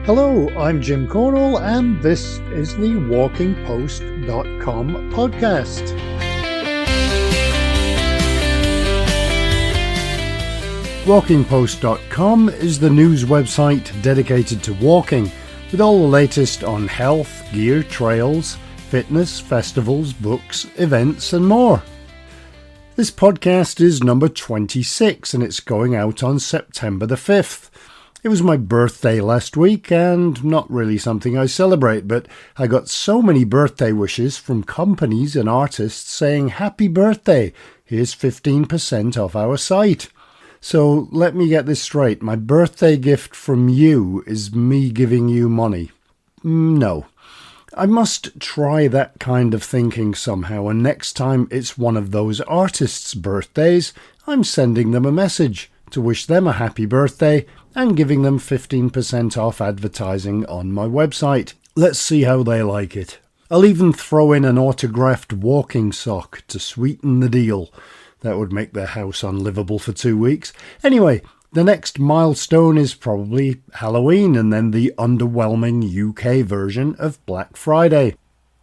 Hello, I'm Jim Cornwall, and this is the WalkingPost.com podcast. WalkingPost.com is the news website dedicated to walking, with all the latest on health, gear, trails, fitness, festivals, books, events, and more. This podcast is number 26, and it's going out on September the 5th. It was my birthday last week, and not really something I celebrate, but I got so many birthday wishes from companies and artists saying, "Happy birthday, here's 15% off our site." So let me get this straight, my birthday gift from you is me giving you money. No. I must try that kind of thinking somehow, and next time it's one of those artists' birthdays, I'm sending them a message to wish them a happy birthday and giving them 15% off advertising on my website. Let's see how they like it. I'll even throw in an autographed walking sock to sweeten the deal. That would make their house unlivable for 2 weeks. Anyway, the next milestone is probably Halloween and then the underwhelming UK version of Black Friday.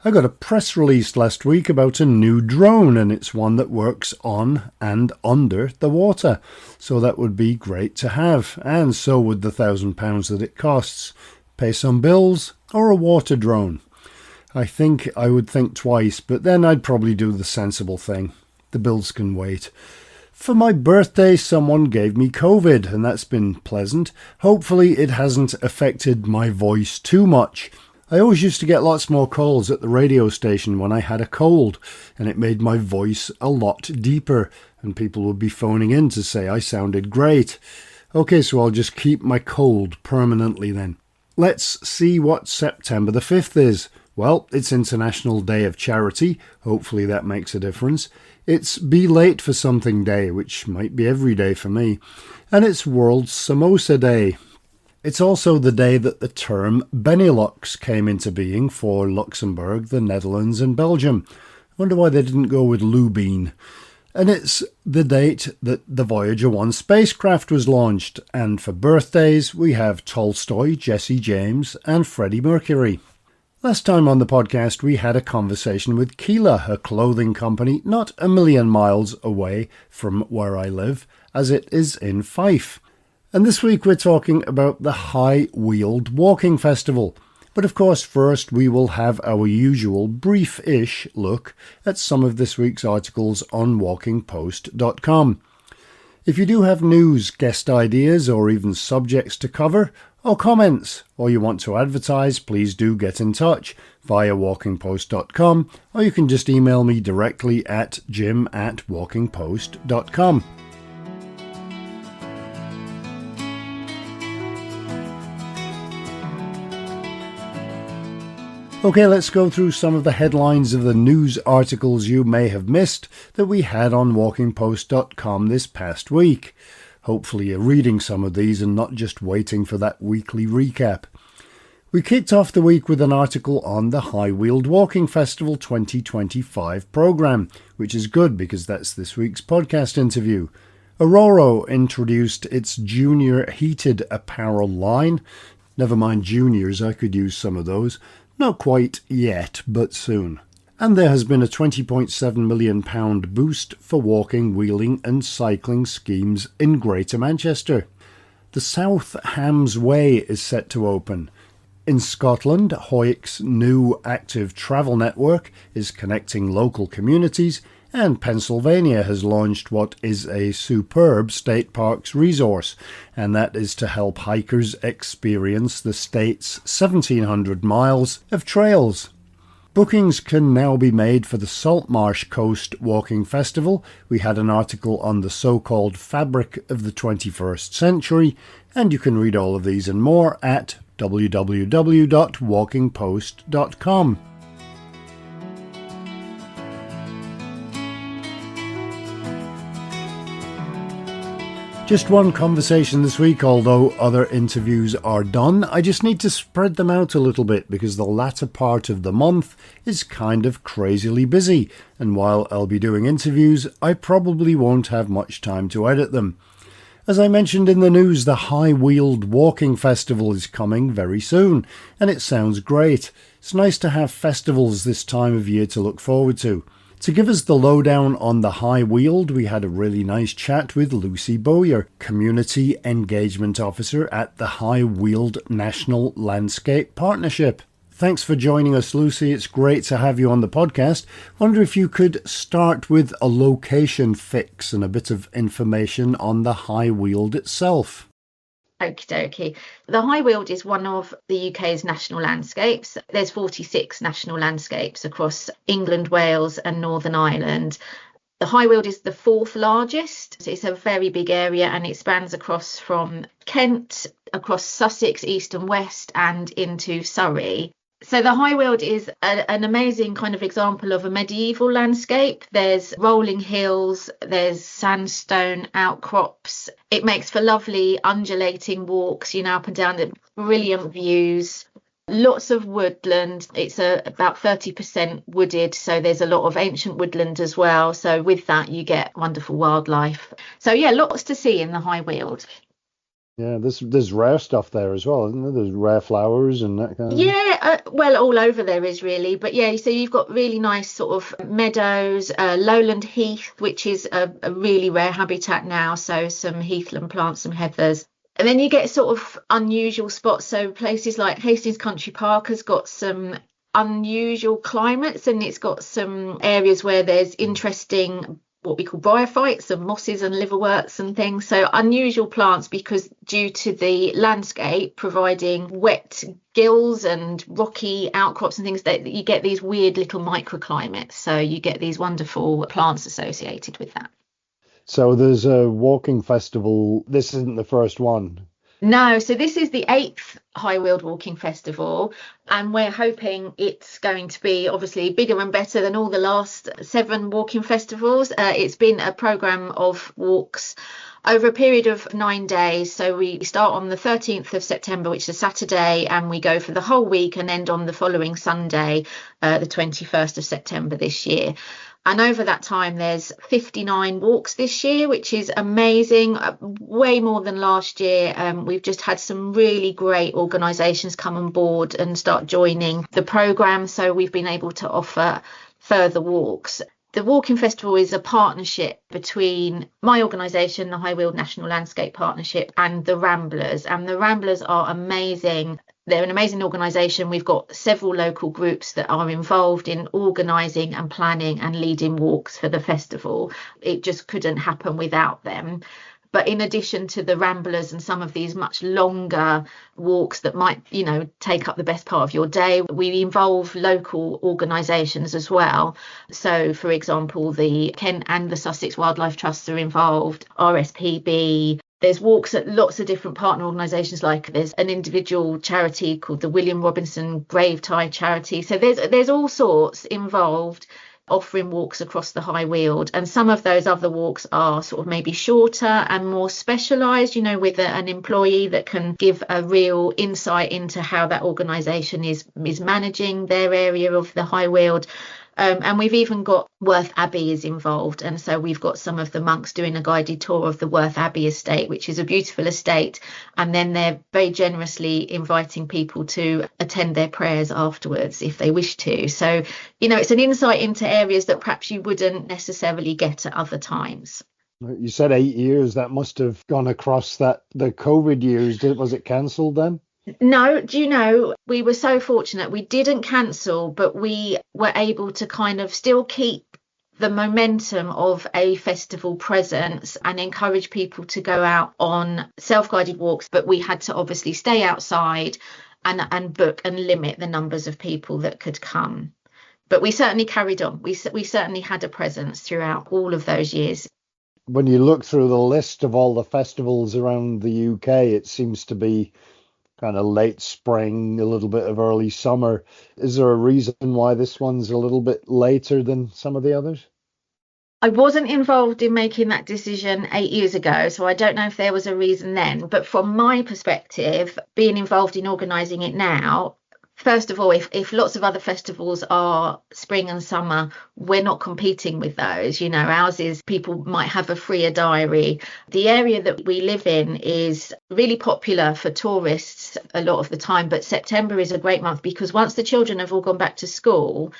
I got a press release last week about a new drone, and it's one that works on and under the water. So that would be great to have, and so would the £1,000 that it costs. Pay some bills or a water drone. I think I would think twice, but then I'd probably do the sensible thing. The bills can wait. For my birthday, someone gave me COVID, and that's been pleasant. Hopefully it hasn't affected my voice too much. I always used to get lots more calls at the radio station when I had a cold, and it made my voice a lot deeper, and people would be phoning in to say I sounded great. Okay, so I'll just keep my cold permanently then. Let's see what September the 5th is. Well, it's International Day of Charity. Hopefully that makes a difference. It's Be Late for Something Day, which might be every day for me. And it's World Samosa Day. It's also the day that the term Benelux came into being for Luxembourg, the Netherlands and Belgium. I wonder why they didn't go with Lubin. And it's the date that the Voyager 1 spacecraft was launched. And for birthdays, we have Tolstoy, Jesse James and Freddie Mercury. Last time on the podcast, we had a conversation with Keela, a clothing company not a million miles away from where I live, as it is in Fife. And this week we're talking about the High Weald Walking Festival. But of course first we will have our usual brief-ish look at some of this week's articles on walkingpost.com. If you do have news, guest ideas or even subjects to cover, or comments, or you want to advertise, please do get in touch via walkingpost.com, or you can just email me directly at jim@walkingpost.com. Okay, let's go through some of the headlines of the news articles you may have missed that we had on walkingpost.com this past week. Hopefully you're reading some of these and not just waiting for that weekly recap. We kicked off the week with an article on the High Weald Walking Festival 2025 programme, which is good because that's this week's podcast interview. Aurora introduced its junior heated apparel line. Never mind juniors, I could use some of those. Not quite yet, but soon. And there has been a £20.7 million boost for walking, wheeling and cycling schemes in Greater Manchester. The South Hams Way is set to open. In Scotland, Hoyke's new active travel network is connecting local communities, and Pennsylvania has launched what is a superb state parks resource, and that is to help hikers experience the state's 1,700 miles of trails. Bookings can now be made for the Saltmarsh Coast Walking Festival. We had an article on the so-called fabric of the 21st century, and you can read all of these and more at www.walkingpost.com. Just one conversation this week, although other interviews are done. I just need to spread them out a little bit because the latter part of the month is kind of crazily busy, and while I'll be doing interviews, I probably won't have much time to edit them. As I mentioned in the news, the High Weald Walking Festival is coming very soon, and it sounds great. It's nice to have festivals this time of year to look forward to. To give us the lowdown on the High Weald, we had a really nice chat with Lucy Bowyer, Community Engagement Officer at the High Weald National Landscape Partnership. Thanks for joining us, Lucy. It's great to have you on the podcast. Wonder if you could start with a location fix and a bit of information on the High Weald itself. Okie dokie. The High Weald is one of the UK's national landscapes. There's 46 national landscapes across England, Wales and Northern Ireland. The High Weald is the fourth largest. It's a very big area and it spans across from Kent, across Sussex, east and west and into Surrey. So the High Weald is an amazing kind of example of a medieval landscape. There's rolling hills, there's sandstone outcrops. It makes for lovely undulating walks, up and down, the brilliant views. Lots of woodland. It's about 30% wooded, so there's a lot of ancient woodland as well. So with that, you get wonderful wildlife. So yeah, lots to see in the High Weald. Yeah, there's rare stuff there as well, isn't there? There's rare flowers and that kind of well, all over there is really. But yeah, so you've got really nice sort of meadows, lowland heath, which is a really rare habitat now. So some heathland plants, some heathers. And then you get sort of unusual spots. So places like Hastings Country Park has got some unusual climates and it's got some areas where there's interesting what we call bryophytes and mosses and liverworts and things. So unusual plants because due to the landscape providing wet gills and rocky outcrops and things, that you get these weird little microclimates. So you get these wonderful plants associated with that. So there's a walking festival. This isn't the first one. No, so this is the 8th High Weald Walking Festival, and we're hoping it's going to be obviously bigger and better than all the last 7 walking festivals. It's been a programme of walks over a period of 9 days. So we start on the 13th of September, which is a Saturday, and we go for the whole week and end on the following Sunday, the 21st of September this year. And over that time, there's 59 walks this year, which is amazing, way more than last year. We've just had some really great organisations come on board and start joining the programme. So we've been able to offer further walks. The Walking Festival is a partnership between my organisation, the High Weald National Landscape Partnership, and the Ramblers. And the Ramblers are amazing. They're an amazing organisation. We've got several local groups that are involved in organising and planning and leading walks for the festival. It just couldn't happen without them. But in addition to the Ramblers and some of these much longer walks that might, take up the best part of your day, we involve local organisations as well. So, for example, the Kent and the Sussex Wildlife Trusts are involved, RSPB. There's walks at lots of different partner organisations, like there's an individual charity called the William Robinson Grave Tie Charity. So there's all sorts involved offering walks across the High Weald, and some of those other walks are sort of maybe shorter and more specialised, with an employee that can give a real insight into how that organisation is managing their area of the High Weald. And we've even got Worth Abbey is involved. And so we've got some of the monks doing a guided tour of the Worth Abbey estate, which is a beautiful estate. And then they're very generously inviting people to attend their prayers afterwards if they wish to. So, it's an insight into areas that perhaps you wouldn't necessarily get at other times. You said 8 years. That must have gone across the COVID years. Was it cancelled then? No, do you know, we were so fortunate. We didn't cancel, but we were able to kind of still keep the momentum of a festival presence and encourage people to go out on self-guided walks. But we had to obviously stay outside and book and limit the numbers of people that could come. But we certainly carried on. We certainly had a presence throughout all of those years. When you look through the list of all the festivals around the UK, it seems to be kind of late spring, a little bit of early summer. Is there a reason why this one's a little bit later than some of the others? I wasn't involved in making that decision 8 years ago, so I don't know if there was a reason then. But from my perspective, being involved in organising it now, First of all, if lots of other festivals are spring and summer, we're not competing with those. Ours is people might have a freer diary. The area that we live in is really popular for tourists a lot of the time, but September is a great month because once the children have all gone back to school,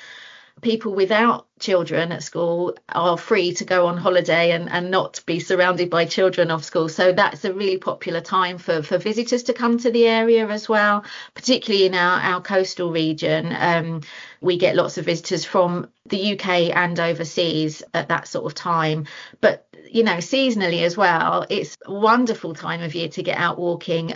people without children at school are free to go on holiday and not be surrounded by children off school. So that's a really popular time for visitors to come to the area as well, particularly in our coastal region. We get lots of visitors from the UK and overseas at that sort of time. But seasonally as well, it's a wonderful time of year to get out walking.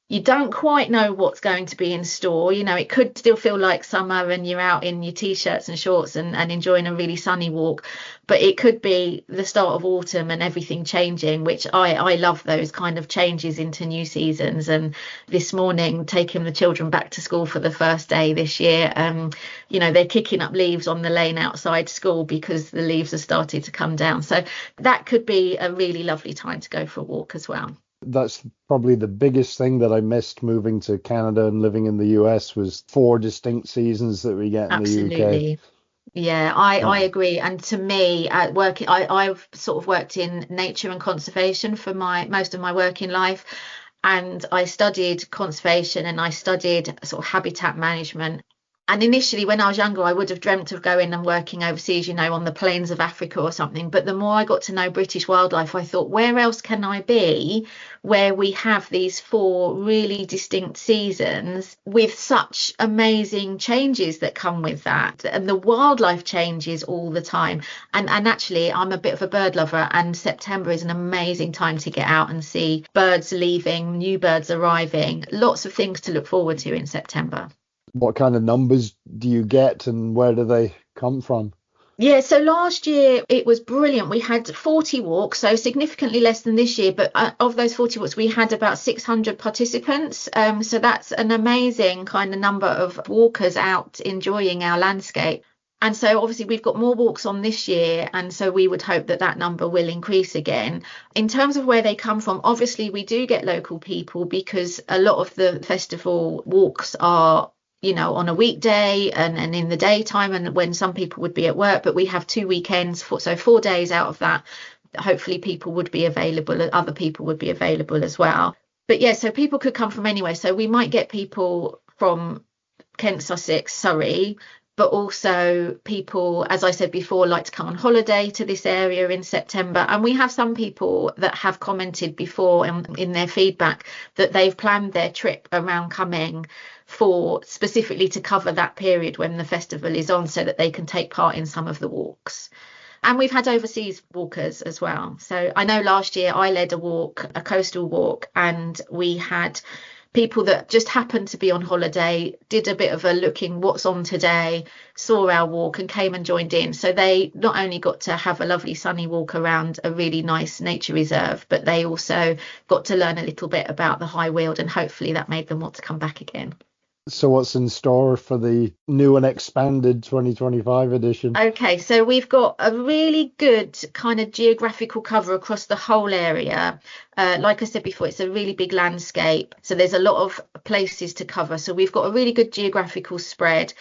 You don't quite know what's going to be in store. It could still feel like summer and you're out in your t-shirts and shorts and enjoying a really sunny walk, but it could be the start of autumn and everything changing, which I love those kind of changes into new seasons. And this morning, taking the children back to school for the first day this year, they're kicking up leaves on the lane outside school because the leaves have started to come down. So that could be a really lovely time to go for a walk as well. That's probably the biggest thing that I missed moving to Canada and living in the US was 4 distinct seasons that we get in the UK. Absolutely. Yeah, I agree. And to me, I've sort of worked in nature and conservation for most of my working life. And I studied conservation and I studied sort of habitat management. And initially, when I was younger, I would have dreamt of going and working overseas, on the plains of Africa or something. But the more I got to know British wildlife, I thought, where else can I be where we have these 4 really distinct seasons with such amazing changes that come with that? And the wildlife changes all the time. And actually, I'm a bit of a bird lover, and September is an amazing time to get out and see birds leaving, new birds arriving. Lots of things to look forward to in September. What kind of numbers do you get and where do they come from? Yeah, so last year it was brilliant. We had 40 walks, so significantly less than this year. But of those 40 walks, we had about 600 participants. So that's an amazing kind of number of walkers out enjoying our landscape. And so obviously we've got more walks on this year. And so we would hope that number will increase again. In terms of where they come from, obviously we do get local people because a lot of the festival walks are on a weekday and in the daytime and when some people would be at work, but we have 2 weekends, so 4 days out of that. Hopefully people would be available and other people would be available as well. But yeah, so people could come from anywhere. So we might get people from Kent, Sussex, Surrey, but also people, as I said before, like to come on holiday to this area in September. And we have some people that have commented before in their feedback that they've planned their trip around coming for specifically to cover that period when the festival is on so that they can take part in some of the walks. And we've had overseas walkers as well. So I know last year I led a coastal walk, and we had people that just happened to be on holiday, did a bit of a looking what's on today, saw our walk and came and joined in. So they not only got to have a lovely sunny walk around a really nice nature reserve, but they also got to learn a little bit about the High Weald, and hopefully that made them want to come back again. So what's in store for the new and expanded 2025 edition? Okay, so we've got a really good kind of geographical cover across the whole area. Like I said before, it's a really big landscape, so there's a lot of places to cover. So we've got a really good geographical spread.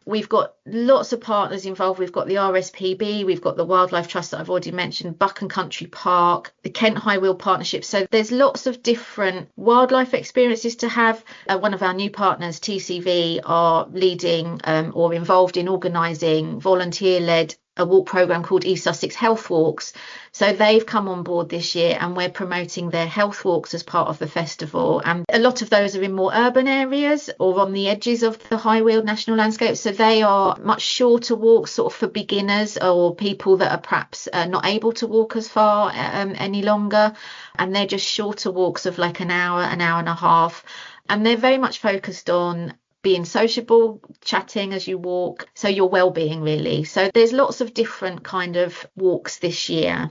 We've got lots of partners involved. We've got the RSPB, we've got the Wildlife Trust that I've already mentioned, Buchan Country Park, the Kent High Weald Partnership. So there's lots of different wildlife experiences to have. One of our new partners, TCV, are leading or involved in organising volunteer-led a walk programme called East Sussex Health Walks. So they've come on board this year, and we're promoting their health walks as part of the festival. And a lot of those are in more urban areas or on the edges of the High Weald National Landscape. So they are much shorter walks, sort of for beginners or people that are perhaps not able to walk as far any longer. And they're just shorter walks of like an hour and a half. And they're very much focused on being sociable, chatting as you walk, so your well-being really. So there's lots of different kind of walks this year.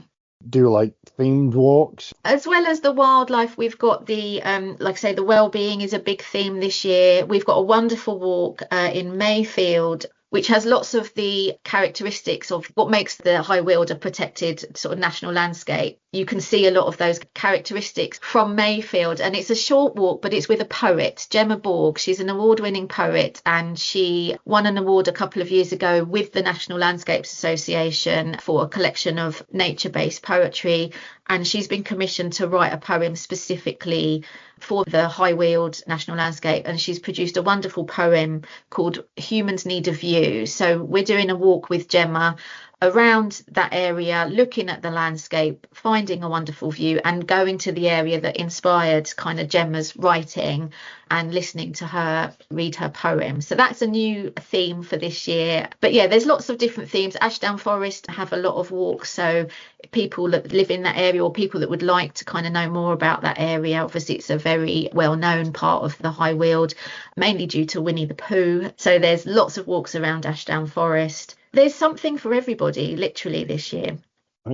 Do like themed walks? As well as the wildlife, we've got the, like I say, the well-being is a big theme this year. We've got a wonderful walk in Mayfield which has lots of the characteristics of what makes the High Weald a protected sort of national landscape. You can see a lot of those characteristics from Mayfield, and it's a short walk, but it's with a poet, Jemma Borg. She's an award-winning poet, and she won an award a couple of years ago with the National Landscapes Association for a collection of nature-based poetry, and she's been commissioned to write a poem specifically for the High Weald National Landscape, and she's produced a wonderful poem called Humans Need a View. So we're doing a walk with Jemma around that area, looking at the landscape, finding a wonderful view, and going to the area that inspired kind of Gemma's writing and listening to her read her poem. So that's a new theme for this year. But yeah, there's lots of different themes. Ashdown Forest have a lot of walks, so people that live in that area or people that would like to kind of know more about that area, obviously it's a very well-known part of the High Weald, mainly due to Winnie the Pooh. So there's lots of walks around Ashdown Forest. There's something for everybody, literally, this year.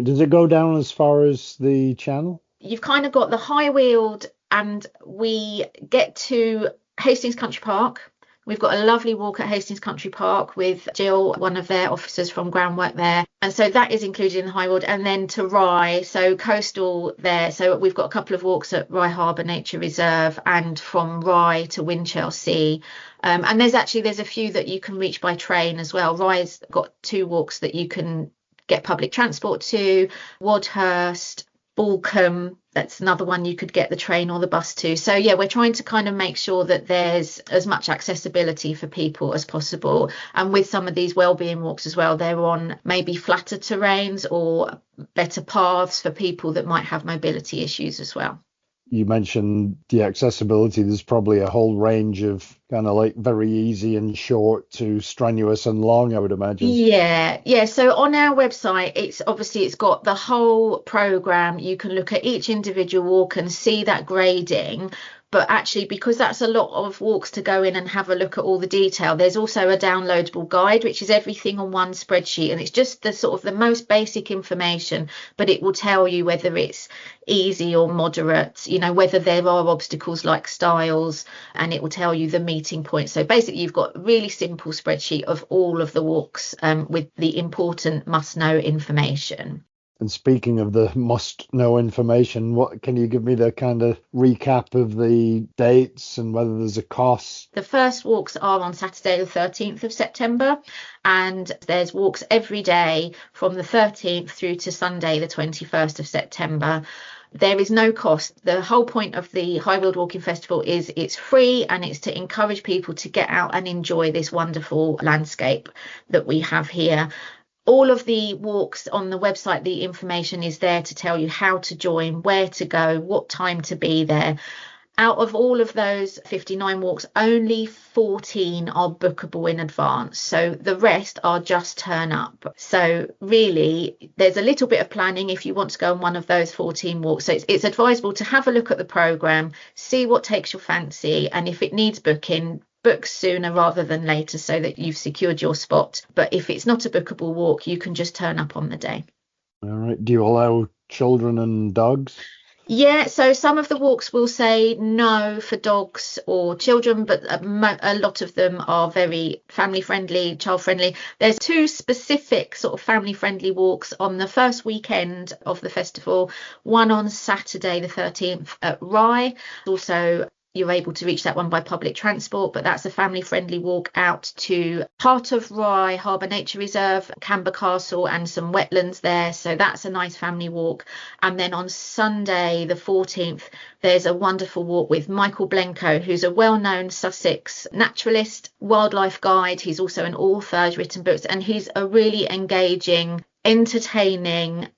Does it go down as far as the channel? You've kind of got the High Weald, and we get to Hastings Country Park. We've got a lovely walk at Hastings Country Park with Jill, one of their officers from groundwork there. And so that is included in the High Weald. And then to Rye, so coastal there. So we've got a couple of walks at Rye Harbour Nature Reserve, and from Rye to Winchelsea. And there's a few that you can reach by train as well. Rye's got 2 walks that you can get public transport to, Wadhurst, Balcombe, that's another one you could get the train or the bus to. So yeah, we're trying to kind of make sure that there's as much accessibility for people as possible. And with some of these wellbeing walks as well, they're on maybe flatter terrains or better paths for people that might have mobility issues as well. You mentioned the accessibility. There's probably a whole range of kind of like very easy and short to strenuous and long, I would imagine. Yeah. So on our website, it's got the whole program. You can look at each individual walk and see that grading. But actually, because that's a lot of walks to go in and have a look at all the detail, there's also a downloadable guide, which is everything on one spreadsheet. And it's just the sort of the most basic information, but it will tell you whether it's easy or moderate, whether there are obstacles like stiles, and it will tell you the meeting points. So basically, you've got a really simple spreadsheet of all of the walks with the important must-know information. And speaking of the must-know information, what can you give me the kind of recap of the dates and whether there's a cost? The first walks are on Saturday, the 13th of September, and there's walks every day from the 13th through to Sunday, the 21st of September. There is no cost. The whole point of the High Weald Walking Festival is it's free, and it's to encourage people to get out and enjoy this wonderful landscape that we have here. All of the walks on the website, the information is there to tell you how to join, where to go, what time to be there. Out of all of those 59 walks, only 14 are bookable in advance. So the rest are just turn up. So really, there's a little bit of planning if you want to go on one of those 14 walks. So it's advisable to have a look at the programme, see what takes your fancy, and if it needs booking, book sooner rather than later so that you've secured your spot. But if it's not a bookable walk, you can just turn up on the day. All right. Do you allow children and dogs? Yeah, so some of the walks will say no for dogs or children, but a lot of them are very family friendly, child friendly. There's 2 specific sort of family friendly walks on the first weekend of the festival, one on Saturday the 13th at Rye. Also, you're able to reach that one by public transport, but that's a family-friendly walk out to part of Rye Harbour Nature Reserve, Camber Castle, and some wetlands there. So that's a nice family walk. And then on Sunday, the 14th, there's a wonderful walk with Michael Blencowe, who's a well-known Sussex naturalist, wildlife guide. He's also an author, he's written books, and he's a really engaging, entertaining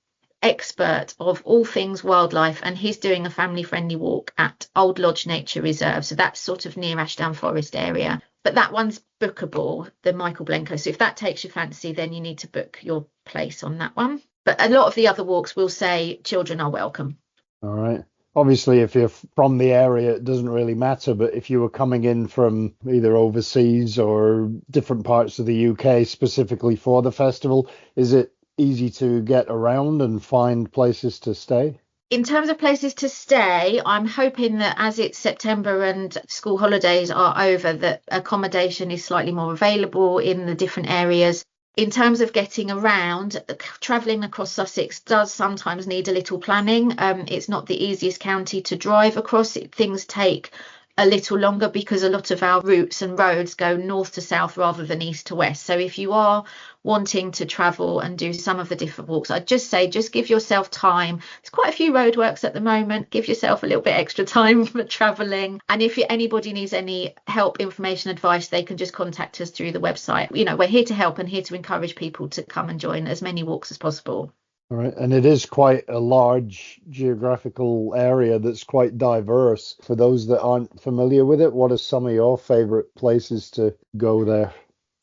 expert of all things wildlife, and he's doing a family friendly walk at Old Lodge Nature Reserve, so that's sort of near Ashdown Forest area, but that one's bookable, the Michael Blencowe. So if that takes your fancy, then you need to book your place on that one. But a lot of the other walks will say children are welcome. All right. Obviously, if you're from the area, it doesn't really matter. But if you were coming in from either overseas or different parts of the UK specifically for the festival, is it easy to get around and find places to stay? In terms of places to stay, I'm hoping that as it's September and school holidays are over, that accommodation is slightly more available in the different areas. In terms of getting around, travelling across Sussex does sometimes need a little planning. It's not the easiest county to drive across. Things take a little longer because a lot of our routes and roads go north to south rather than east to west. So if you are wanting to travel and do some of the different walks, I'd just say just give yourself time. There's quite a few roadworks at the moment. Give yourself a little bit extra time for travelling. And if anybody needs any help, information, advice, they can just contact us through the website. You know, we're here to help and here to encourage people to come and join as many walks as possible. All right, and it is quite a large geographical area that's quite diverse. For those that aren't familiar with it, what are some of your favourite places to go there?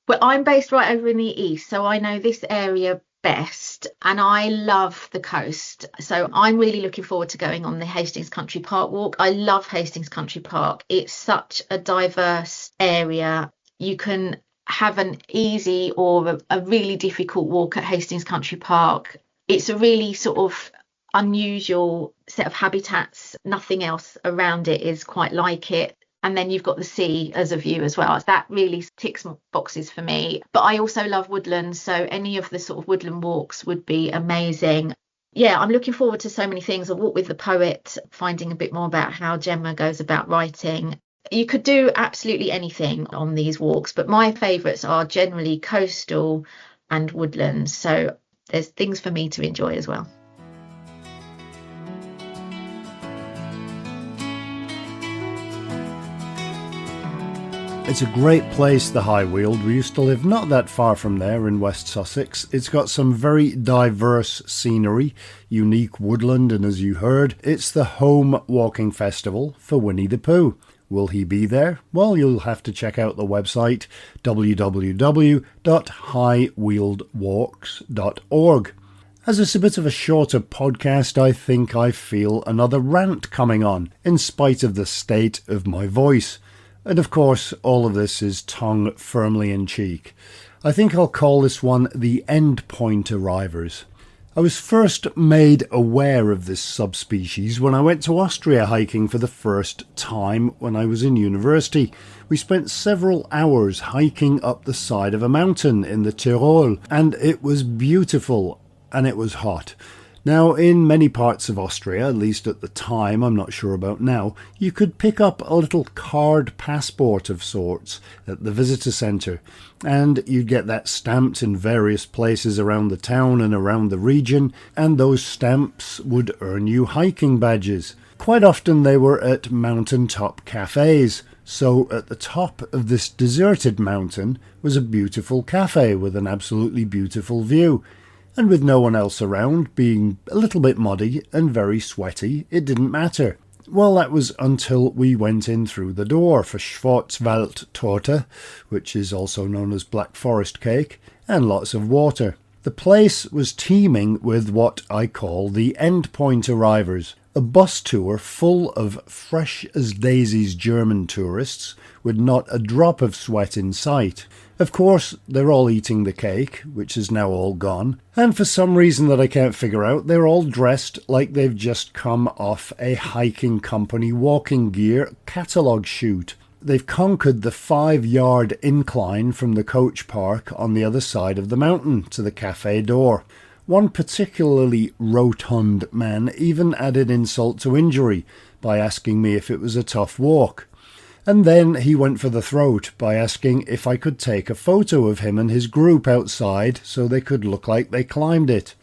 Well, I'm based right over in the east, so I know this area best, and I love the coast. So I'm really looking forward to going on the Hastings Country Park walk. I love Hastings Country Park. It's such a diverse area. You can have an easy or a really difficult walk at Hastings Country Park. It's a really sort of unusual set of habitats. Nothing else around it is quite like it. And then you've got the sea as a view as well. That really ticks boxes for me. But I also love woodlands, so any of the sort of woodland walks would be amazing. Yeah, I'm looking forward to so many things. A walk with the poet, finding a bit more about how Jemma goes about writing. You could do absolutely anything on these walks, but my favourites are generally coastal and woodlands. So there's things for me to enjoy as well. It's a great place, the High Weald. We used to live not that far from there in West Sussex. It's got some very diverse scenery, unique woodland, and as you heard, it's the home walking festival for Winnie the Pooh. Will he be there? Well, you'll have to check out the website www.highwealdwalks.org. As it's a bit of a shorter podcast, I think I feel another rant coming on, in spite of the state of my voice. And of course, all of this is tongue firmly in cheek. I think I'll call this one the endpoint arrivers. I was first made aware of this subspecies when I went to Austria hiking for the first time when I was in university. We spent several hours hiking up the side of a mountain in the Tyrol, and it was beautiful, and it was hot. Now, in many parts of Austria, at least at the time, I'm not sure about now, you could pick up a little card passport of sorts at the visitor centre, and you'd get that stamped in various places around the town and around the region, and those stamps would earn you hiking badges. Quite often they were at mountaintop cafes, so at the top of this deserted mountain was a beautiful cafe with an absolutely beautiful view. And with no one else around, being a little bit muddy and very sweaty, it didn't matter. Well, that was until we went in through the door for Schwarzwaldtorte, which is also known as Black Forest cake, and lots of water. The place was teeming with what I call the endpoint arrivers, a bus tour full of fresh as daisies German tourists with not a drop of sweat in sight. Of course, they're all eating the cake, which is now all gone, and for some reason that I can't figure out, they're all dressed like they've just come off a hiking company walking gear catalogue shoot. They've conquered the 5-yard incline from the coach park on the other side of the mountain to the cafe door. One particularly rotund man even added insult to injury by asking me if it was a tough walk. And then he went for the throat by asking if I could take a photo of him and his group outside so they could look like they climbed it.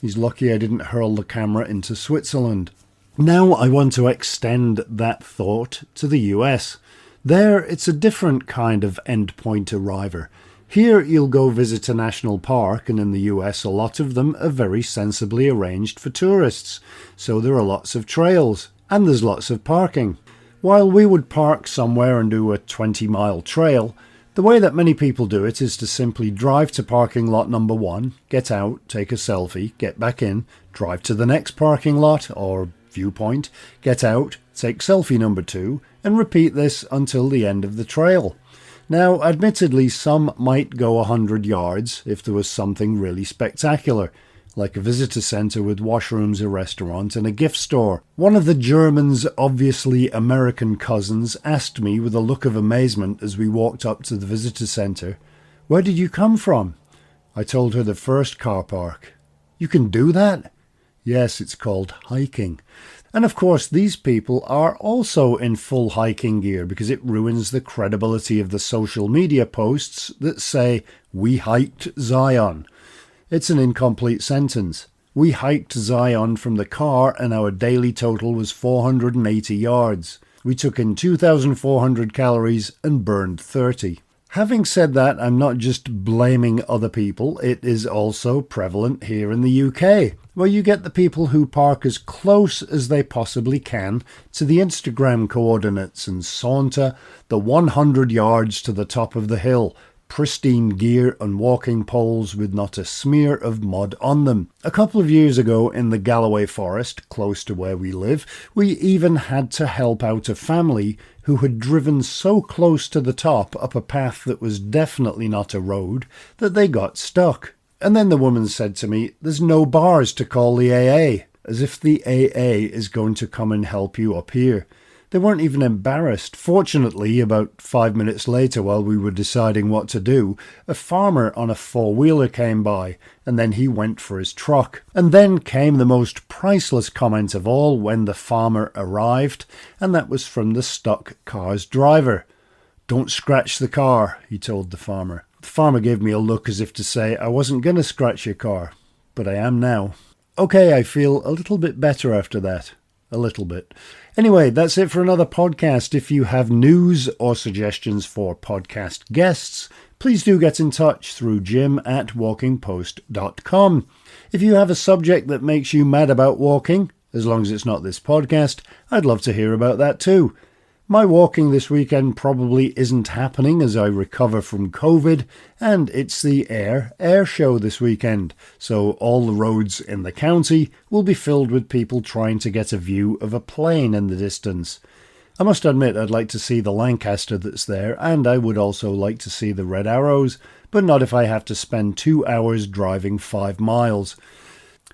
He's lucky I didn't hurl the camera into Switzerland. Now I want to extend that thought to the US. There it's a different kind of endpoint arriver. Here you'll go visit a national park, and in the US a lot of them are very sensibly arranged for tourists, so there are lots of trails, and there's lots of parking. While we would park somewhere and do a 20-mile trail, the way that many people do it is to simply drive to parking lot number 1, get out, take a selfie, get back in, drive to the next parking lot or viewpoint, get out, take selfie number 2, and repeat this until the end of the trail. Now, admittedly, some might go 100 yards if there was something really spectacular. like a visitor centre with washrooms, a restaurant and a gift store. One of the German's obviously American cousins asked me with a look of amazement as we walked up to the visitor centre, "Where did you come from?" I told her the first car park. "You can do that?" "Yes, it's called hiking." And of course these people are also in full hiking gear because it ruins the credibility of the social media posts that say, "We hiked Zion." It's an incomplete sentence. We hiked Zion from the car and our daily total was 480 yards. We took in 2,400 calories and burned 30. Having said that, I'm not just blaming other people. It is also prevalent here in the UK, where you get the people who park as close as they possibly can to the Instagram coordinates and saunter the 100 yards to the top of the hill, pristine gear and walking poles with not a smear of mud on them. A couple of years ago in the Galloway Forest, close to where we live, we even had to help out a family who had driven so close to the top up a path that was definitely not a road that they got stuck. And then the woman said to me, "There's no bars to call the AA," as if the AA is going to come and help you up here. They weren't even embarrassed. Fortunately, about 5 minutes later, while we were deciding what to do, a farmer on a four-wheeler came by, and then he went for his truck. And then came the most priceless comment of all when the farmer arrived, and that was from the stuck car's driver. "Don't scratch the car," he told the farmer. The farmer gave me a look as if to say, "I wasn't going to scratch your car, but I am now." Okay, I feel a little bit better after that. A little bit. Anyway, that's it for another podcast. If you have news or suggestions for podcast guests, please do get in touch through jim@walkingpost.com. If you have a subject that makes you mad about walking, as long as it's not this podcast, I'd love to hear about that too. My walking this weekend probably isn't happening as I recover from COVID, and it's the air show this weekend, so all the roads in the county will be filled with people trying to get a view of a plane in the distance. I must admit I'd like to see the Lancaster that's there, and I would also like to see the Red Arrows, but not if I have to spend 2 hours driving 5 miles.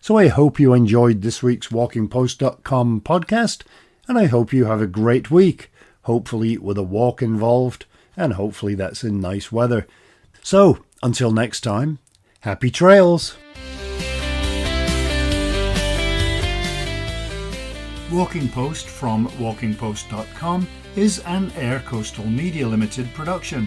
So I hope you enjoyed this week's WalkingPost.com podcast, and I hope you have a great week. Hopefully with a walk involved, and hopefully that's in nice weather. So, until next time, happy trails! Walking Post from WalkingPost.com is an Air Coastal Media Limited production.